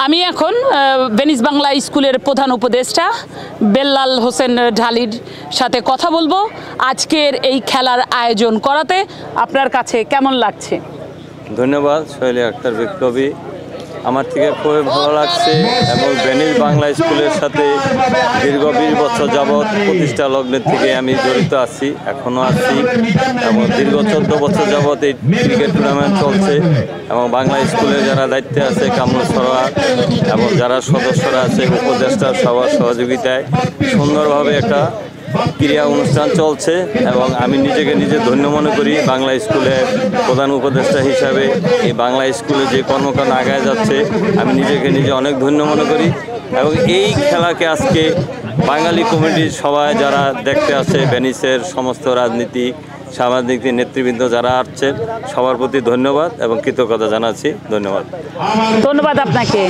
আমি এখন ভেনিস বাংলা স্কুলের প্রধান উপদেষ্টা বেল্লাল হোসেন ঢালির সাথে কথা বলবো। আজকের এই খেলার আয়োজন করাতে আপনার কাছে কেমন লাগছে? ধন্যবাদ সোহেলি আক্তার বিপ্লবী। আমার থেকে খুবই ভালো লাগছে এবং ভেনিস বাংলা স্কুলের সাথে দীর্ঘ 20 বছর যাবৎ প্রতিষ্ঠা লগ্নের থেকে আমি জড়িত আছি, এখনও আছি এবং দীর্ঘ 14 বছর যাবৎ এই ক্রিকেট টুর্নামেন্ট চলছে এবং বাংলা স্কুলে যারা দায়িত্বে আছে কামরুল সরোয়ার এবং যারা সদস্যরা আছে উপদেষ্টার সবার সহযোগিতায় সুন্দরভাবে একটা ক্রীড়া অনুষ্ঠান চলছে এবং আমি নিজেকে নিজে ধন্য মনে করি বাংলা স্কুলের প্রধান উপদেষ্টা হিসাবে। এই বাংলা স্কুলে যে কর্মকাণ্ড আগায় যাচ্ছে আমি নিজেকে নিজে অনেক ধন্য মনে করি এবং এই খেলাকে আজকে বাঙালি কমিটির সবাই যারা দেখতে আসছে, ভেনিসের সমস্ত রাজনীতিক সামাজিক নেতৃবৃন্দ যারা আসছেন সবার প্রতি ধন্যবাদ এবং কৃতজ্ঞতা জানাচ্ছি। ধন্যবাদ আপনাকে।